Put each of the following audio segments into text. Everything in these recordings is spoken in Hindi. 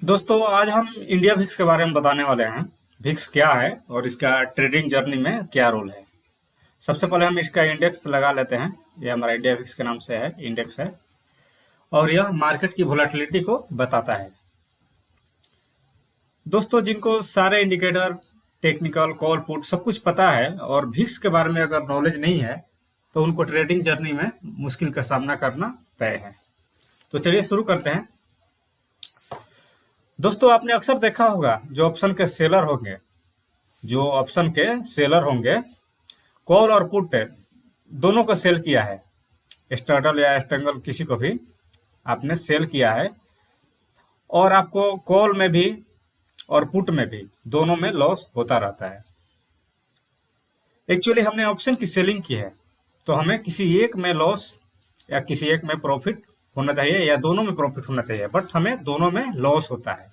दोस्तों आज हम इंडिया विक्स के बारे में बताने वाले हैं। विक्स क्या है और इसका ट्रेडिंग जर्नी में क्या रोल है। सबसे पहले हम इसका इंडेक्स लगा लेते हैं। ये हमारा इंडिया विक्स के नाम से है, इंडेक्स है और यह मार्केट की वोलेटिलिटी को बताता है। दोस्तों जिनको सारे इंडिकेटर, टेक्निकल, कॉल पुट सब कुछ पता है और विक्स के बारे में अगर नॉलेज नहीं है तो उनको ट्रेडिंग जर्नी में मुश्किल का सामना करना तय है। तो चलिए शुरू करते हैं। दोस्तों आपने अक्सर देखा होगा जो ऑप्शन के सेलर होंगे, कॉल और पुट दोनों को सेल किया है। स्ट्रैडल या स्ट्रैंगल किसी को भी आपने सेल किया है और आपको कॉल में भी और पुट में भी दोनों में लॉस होता रहता है। एक्चुअली हमने ऑप्शन की सेलिंग की है तो हमें किसी एक में लॉस या किसी एक में प्रॉफिट होना चाहिए या दोनों में प्रॉफिट होना चाहिए, बट हमें दोनों में लॉस होता है।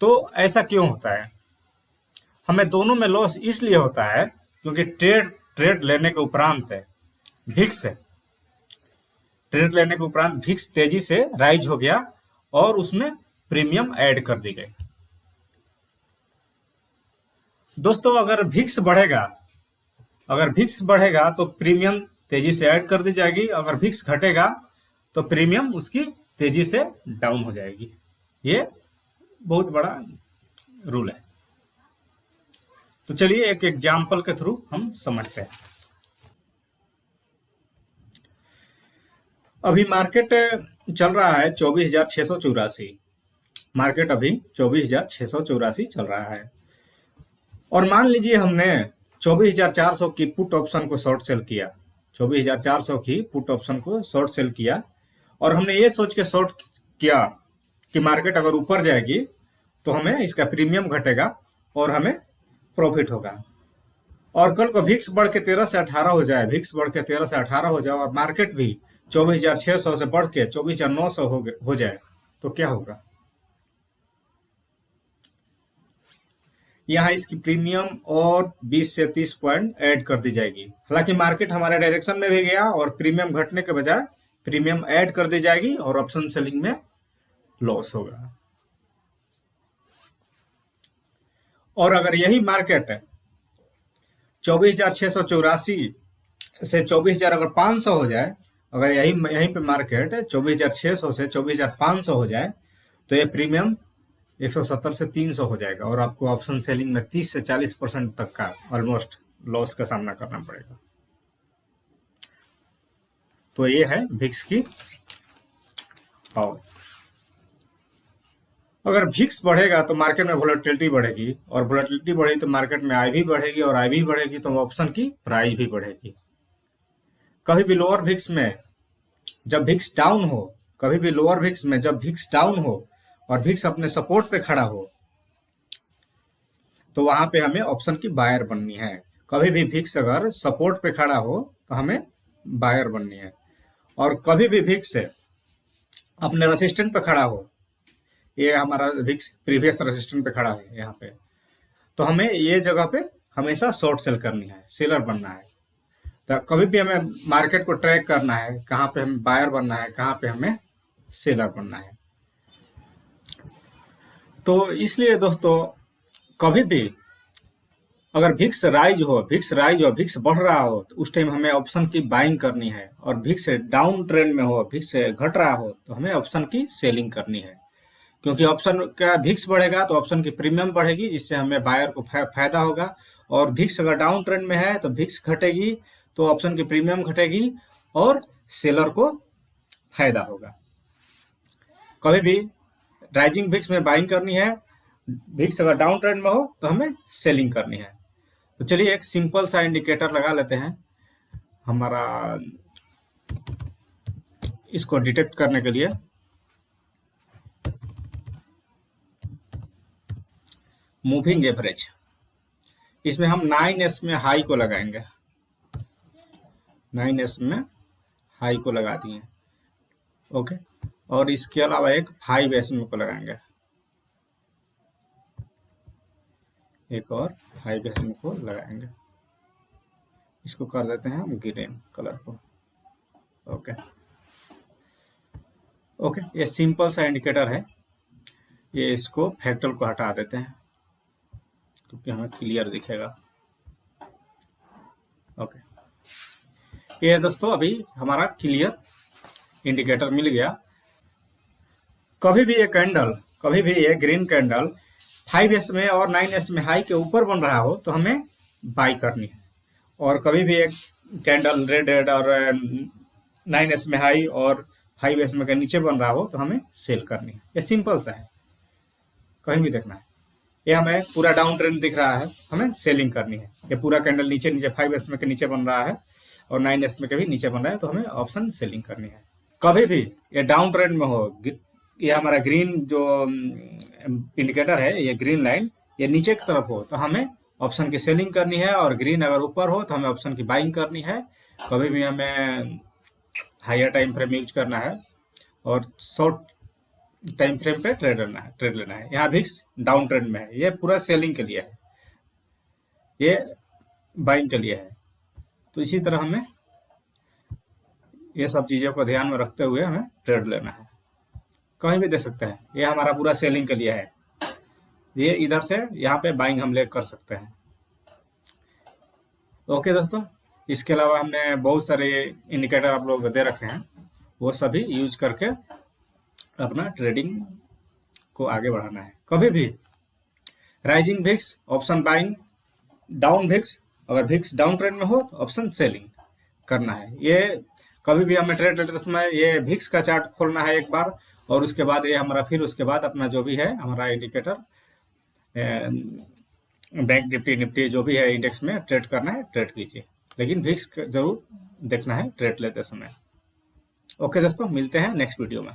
तो ऐसा क्यों होता है? हमें दोनों में लॉस इसलिए होता है क्योंकि ट्रेड लेने के उपरांत भिक्स ट्रेड लेने के उपरांत भिक्स तेजी से राइज हो गया और उसमें प्रीमियम ऐड कर दी गई। दोस्तों अगर भिक्स बढ़ेगा तो प्रीमियम तेजी से ऐड कर दी जाएगी। अगर भिक्स घटेगा तो प्रीमियम उसकी तेजी से डाउन हो जाएगी। ये बहुत बड़ा रूल है। तो चलिए एक एग्जाम्पल के थ्रू हम समझते हैं। अभी मार्केट चल रहा है 24,684। मार्केट अभी 24,684 चल रहा है और मान लीजिए हमने 24,400 की पुट ऑप्शन को शॉर्ट सेल किया। 24,400 की पुट ऑप्शन को शॉर्ट सेल किया और हमने ये सोच के शॉर्ट किया कि मार्केट अगर ऊपर जाएगी तो हमें इसका प्रीमियम घटेगा और हमें प्रॉफिट होगा। और कल को भिक्स बढ़ के 13 से 18 हो जाए, भिक्स बढ़ के 13 से 18 हो जाए और मार्केट भी 24,600 से बढ़ के 24,900 हो जाए तो क्या होगा? यहाँ इसकी प्रीमियम और 20 से 30 पॉइंट ऐड कर दी जाएगी। हालांकि मार्केट हमारे डायरेक्शन में भी गया और प्रीमियम घटने के बजाय प्रीमियम ऐड कर दी जाएगी और ऑप्शन सेलिंग में लॉस होगा। और अगर यही मार्केट 24,684 से 24,000 अगर 500 हो जाए, अगर यहीं पे मार्केट 24,600 से 24,500 हो जाए तो ये प्रीमियम 170 से 300 हो जाएगा और आपको ऑप्शन सेलिंग में 30 से 40% तक का ऑलमोस्ट लॉस का सामना करना पड़ेगा। तो ये है भिक्स की पावर। अगर भिक्स बढ़ेगा तो मार्केट में वोलेटिलिटी बढ़ेगी और वोलेटिलिटी बढ़ेगी तो मार्केट में आई भी बढ़ेगी और आई भी बढ़ेगी तो ऑप्शन की प्राइस भी बढ़ेगी। कभी भी लोअर भिक्स में जब भिक्स डाउन हो, कभी भी लोअर भिक्स में जब भिक्स डाउन हो और भिक्स अपने सपोर्ट पे खड़ा हो तो वहां पे हमें ऑप्शन की बायर बननी है। कभी भी भिक्स अगर सपोर्ट पे खड़ा हो तो हमें बायर बननी है और कभी भी भिक्स अपने रेसिस्टेंट पे खड़ा हो, ये हमारा विक्स प्रीवियस रेजिस्टेंस पे खड़ा है यहाँ पे, तो हमें ये जगह पे हमेशा शॉर्ट सेल करनी है, सेलर बनना है। तो कभी भी हमें मार्केट को ट्रैक करना है, कहाँ पे हमें बायर बनना है, कहाँ पे हमें सेलर बनना है। तो इसलिए दोस्तों कभी भी अगर भिक्स राइज हो, भिक्स बढ़ रहा हो तो उस टाइम हमें ऑप्शन की बाइंग करनी है और भिक्स डाउन ट्रेंड में हो, भिक्स घट रहा हो तो हमें ऑप्शन की सेलिंग करनी है। क्योंकि ऑप्शन का भिक्स बढ़ेगा तो ऑप्शन की प्रीमियम बढ़ेगी जिससे हमें बायर को फायदा होगा और भिक्स अगर डाउन ट्रेंड में है तो भिक्स घटेगी तो ऑप्शन की प्रीमियम घटेगी और सेलर को फायदा होगा। कभी भी राइजिंग भिक्स में बाइंग करनी है, भिक्स अगर डाउन ट्रेंड में हो तो हमें सेलिंग करनी है। तो चलिए एक सिंपल सा इंडिकेटर लगा लेते हैं हमारा इसको डिटेक्ट करने के लिए। मूविंग एवरेज, इसमें हम 9S में हाई को लगाएंगे, 9S में हाई को लगा दिए, ओके। और इसके अलावा एक 5S में को लगाएंगे, एक और 5S में को लगाएंगे। इसको कर देते हैं हम ग्रीन कलर को, ओके। ओके, ये सिंपल सा इंडिकेटर है ये इसको फैक्टर को हटा देते हैं क्योंकि हमें क्लियर दिखेगा। ओके, ये है दोस्तों अभी हमारा क्लियर इंडिकेटर मिल गया। कभी भी ये ग्रीन कैंडल 5S में और 9S में हाई के ऊपर बन रहा हो तो हमें बाई करनी है, और कभी भी एक कैंडल रेड और 9S में हाई और 5S में के नीचे बन रहा हो तो हमें सेल करनी है। ये सिंपल सा है, कहीं भी देखना है। ये हमें पूरा डाउन ट्रेंड दिख रहा है, हमें सेलिंग करनी है। ये पूरा कैंडल नीचे 5S में के नीचे बन रहा है और 9S में के भी नीचे बन रहा है तो हमें ऑप्शन सेलिंग करनी है। कभी भी ये डाउन ट्रेंड में हो, ये हमारा ग्रीन जो इंडिकेटर है, ये ग्रीन लाइन ये नीचे की तरफ हो तो हमें ऑप्शन की सेलिंग करनी है, और ग्रीन अगर ऊपर हो तो हमें ऑप्शन की बाइंग करनी है। कभी भी हमें हायर टाइम फ्रेम यूज करना है और शॉर्ट टाइम फ्रेम पे ट्रेड लेना है। यहाँ विक्स डाउन ट्रेंड में है, ये पूरा सेलिंग के लिए है, ये बाइंग के लिए है। तो इसी तरह हमें ये सब चीजों को ध्यान में रखते हुए हमें ट्रेड लेना है। कहीं भी दे सकते हैं, ये हमारा पूरा सेलिंग के लिए है। ये इधर से यहाँ पे बाइंग हम ले कर सकते हैं। ओके दोस्तों, इसके अलावा हमने बहुत सारे इंडिकेटर आप लोग दे रखे हैं, वो सभी यूज करके अपना ट्रेडिंग को आगे बढ़ाना है। कभी भी rising wicks option buying, down wicks अगर विक्स डाउन ट्रेंड में हो तो ऑप्शन सेलिंग करना है। ये कभी भी हमें ट्रेड लेते समय ये विक्स का चार्ट खोलना है एक बार, और उसके बाद ये हमारा फिर उसके बाद अपना जो भी है हमारा इंडिकेटर बैंक निफ्टी जो भी है इंडेक्स में ट्रेड करना है, ट्रेड कीजिए, लेकिन विक्स जरूर देखना है ट्रेड लेते समय। ओके दोस्तों, मिलते हैं नेक्स्ट वीडियो में।